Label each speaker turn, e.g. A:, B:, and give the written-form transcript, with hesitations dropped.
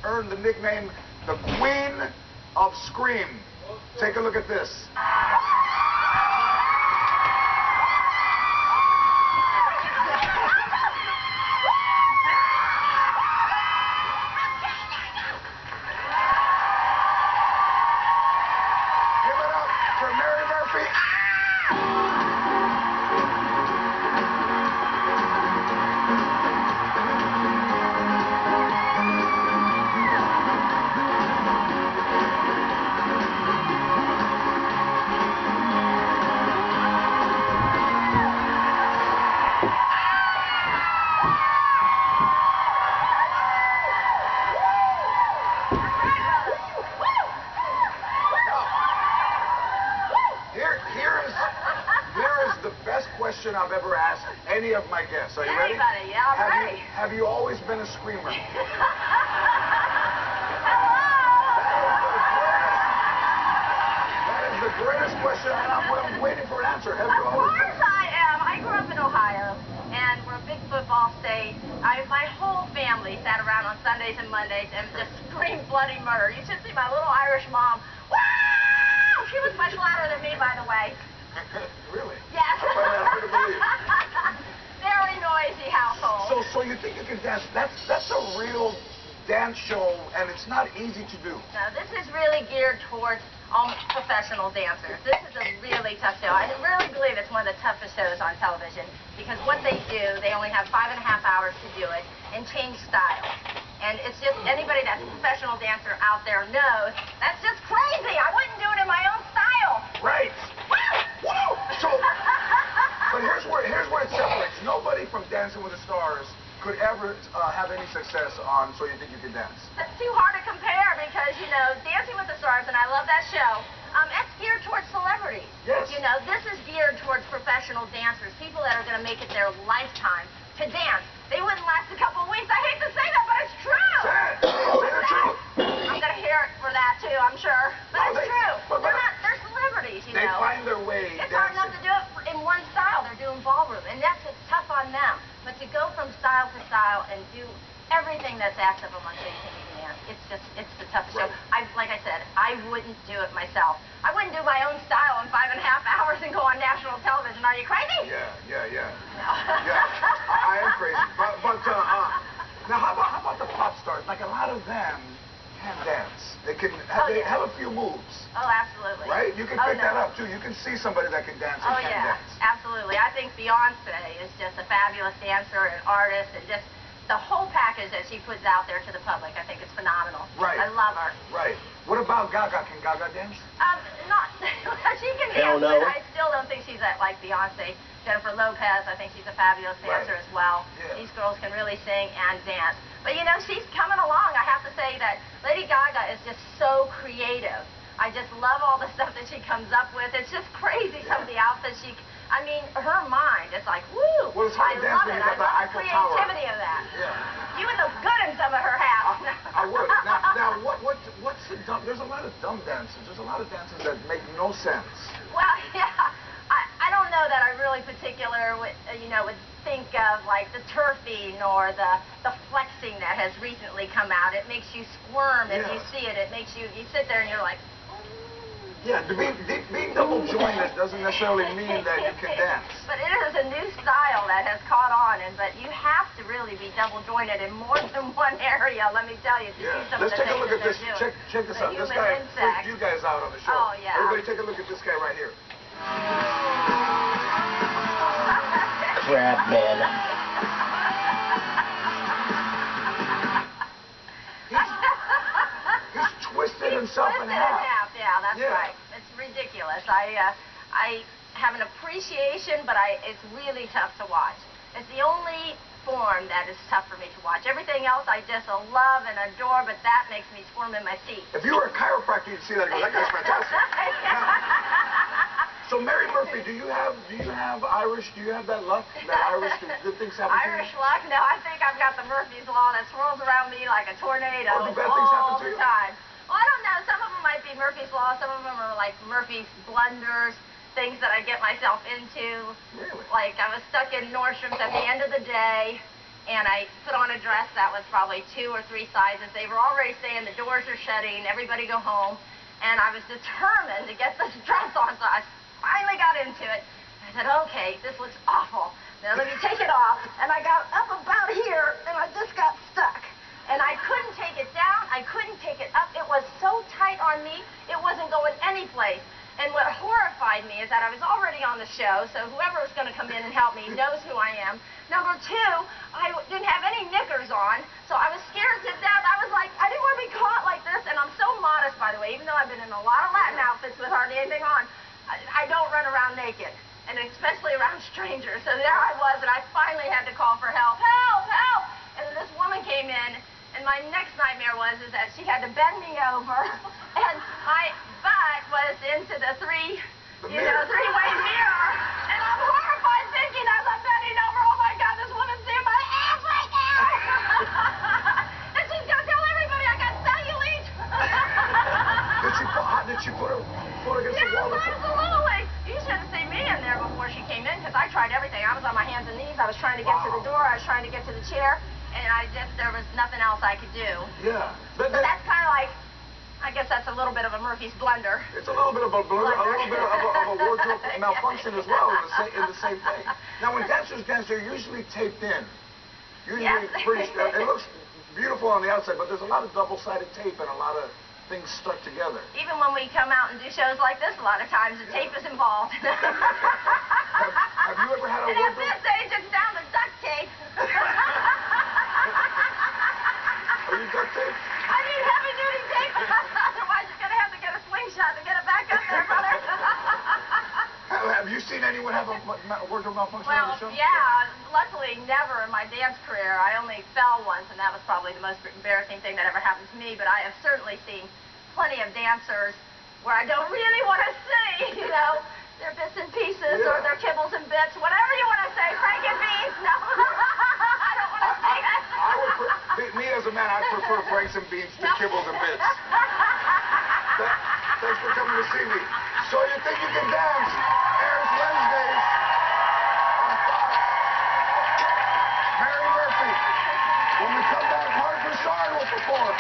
A: earned the nickname the Queen of Scream. Take a look at this. Give it up for Mary Murphy. Question I've ever asked any of my guests. Are you ready?
B: Anybody? Yeah, I'm ready.
A: Have you always been a screamer?
B: Hello.
A: That is the greatest question, and I'm waiting for an answer. Have you
B: Of
A: always
B: course I am. I grew up in Ohio, and we're a big football state. My whole family sat around on Sundays and Mondays and just screamed bloody murder. You should see my little Irish mom. Woo! She was much louder than me, by the way.
A: Really?
B: Yes.
A: I find that hard to believe.
B: Very noisy household.
A: So you think you can dance? That's a real dance show, and it's not easy to do.
B: No, this is really geared towards all professional dancers. This is a really tough show. I really believe it's one of the toughest shows on television because what they do, they only have 5.5 hours to do it and change styles. And it's just anybody that's a professional dancer out there knows that's just crazy. I wouldn't do it in my own style.
A: Right.
B: Woo!
A: Woo! So, but here's where it separates. Nobody from Dancing with the Stars could ever have any success on So You Think You Can Dance.
B: It's too hard to compare because, you know, Dancing with the Stars, and I love that show, that's geared towards celebrities.
A: Yes.
B: You know, this is geared towards professional dancers, people that are going to make it their lifetime to dance. They wouldn't last a couple of weeks. I hate to say that, but it's true.
A: Say the truth.
B: I'm going to hear it for that, too, I'm sure. But
A: No,
B: it's true.
A: but
B: They're celebrities, you
A: they
B: know.
A: find their way
B: It's
A: dancing.
B: hard enough to do it in one style. They're doing ballroom, and that's what's tough on them. But to go from style to style and do everything that's asked of them on So You Think You Can Dance, it's the toughest show. Like I said, I wouldn't do it myself. I wouldn't do my own style in 5.5 hours and go on national television. Are you crazy?
A: Yeah.
B: No.
A: Yeah, I am crazy. But now, how about the pop stars? Like, a lot of them can dance. They can have a few moves.
B: Oh, absolutely.
A: Right? You can pick that up, too. You can see somebody that can dance and can dance.
B: Absolutely. I think Beyonce is just a fabulous dancer and artist, and just the whole package that she puts out there to the public, I think it's phenomenal.
A: Right.
B: I love her.
A: Right. What about Gaga? Can Gaga dance?
B: Not, she can
C: Hell
B: dance,
C: no.
B: but I still don't think she's like Beyonce. Jennifer Lopez, I think she's a fabulous dancer as well.
A: Yeah.
B: These girls can really sing and dance. But you know, she's coming along. I have to say that Lady Gaga is just so creative. I just love all the stuff that she comes up with. It's just crazy, some of the outfits I mean, her mind, it's like, woo!
A: Well, it's hard to dance when you got the
B: I love the
A: Eiffel Tower.
B: creativity of that.
A: Yeah.
B: You would look good in some of her hats.
A: I would. Now, what's the dumb? There's a lot of dumb dances. There's a lot of dances that make no sense.
B: Well, yeah. I don't know that I really would think of like the turfing or the flexing that has recently come out. It makes you squirm if you see it. It makes you sit there and you're like,
A: yeah, being double jointed doesn't necessarily mean that you can dance.
B: But it is a new style that has caught on, but you have to really be double jointed in more than one area. Let me tell you, to see some
A: Let's
B: of the
A: take a
B: things
A: look at
B: that
A: this.
B: they're doing.
A: Check this out. This
B: human
A: guy
B: insect.
A: freaked you guys out on the show.
B: Oh, yeah.
A: Everybody take a look at this guy right here.
C: Crap, man.
A: He's twisted himself in half.
B: Yeah, that's right. It's ridiculous. I have an appreciation, but it's really tough to watch. It's the only form that is tough for me to watch. Everything else I just love and adore, but that makes me squirm in my seat.
A: If you were a chiropractor, you'd see that and go, that guy's fantastic. So Mary Murphy, do you have Irish? Do you have that luck? That Irish good things happen to you?
B: Irish luck? No, I think I've got the Murphy's Law that swirls around me like a tornado
A: Oh, do bad things happen
B: all
A: to
B: the
A: you?
B: time. Well, I don't know. Some of them might be Murphy's Law. Some of them are like Murphy's blunders, things that I get myself into.
A: Really?
B: Like I was stuck in Nordstrom's at the end of the day, and I put on a dress that was probably 2 or 3 sizes. They were already saying the doors are shutting, everybody go home, and I was determined to get this dress on, so I finally got into it. I said, okay, this looks awful. Now let me take it off. And I got up about here, and I just got stuck. And I couldn't take it down. I couldn't take it up. It was so tight on me, it wasn't going anyplace. And what horrified me is that I was already on the show, so whoever was going to come in and help me knows who I am. Number 2, I didn't have any knickers on, so I was scared to death. I was like, I didn't want to be caught like this. And I'm so modest, by the way, even though I've been in a lot of Latin outfits with hardly anything on. I don't run around naked, and especially around strangers. So there I was, and I finally had to call for help. Help, help! And then this woman came in, and my next nightmare was that she had to bend me over, and my butt was into the three-way mirror. And I'm horrified thinking as I'm bending over, oh my God, this woman's seeing my ass right now! And she's going to tell everybody I got cellulite!
A: Did she put her foot against the wall?
B: Yes, absolutely. You should have seen me in there before she came in, because I tried everything. I was on my hands and knees. I was trying to get to the door. I was trying to get to the chair, and there was nothing else I could do.
A: Yeah.
B: So that's kind of like, I guess that's a little bit of a Murphy's blunder.
A: It's a little bit of a blunder, a little bit of a wardrobe malfunction as well in the same thing. Now, when dancers dance, they're usually taped in. Usually pretty. It looks beautiful on the outside, but there's a lot of double-sided tape and a lot of things stuck together.
B: Even when we come out and do shows like this, a lot of times the tape is involved.
A: Have you ever had a
B: wardrobe? And at this age, it's down to duct tape.
A: Are you duct tape?
B: I need heavy-duty tape. Otherwise, you're going to have to get a slingshot to get it back up there, brother.
A: Have you seen anyone have a wardrobe malfunction on the show?
B: Yeah. Luckily, never in my dance career. I only fell once, and that was probably the most embarrassing thing that ever happened to me. But I have certainly seen plenty of dancers where I don't really want to see, their bits and pieces or their kibbles and bits, whatever you want to say, Frank and beans. No, I don't want to see that.
A: Me as a man, I prefer Franks and beans to kibbles and bits. Thanks for coming to see me. So You Think You Can Dance airs Wednesdays on Fox. Mary Murphy. When we come back, Mark Broussard will perform.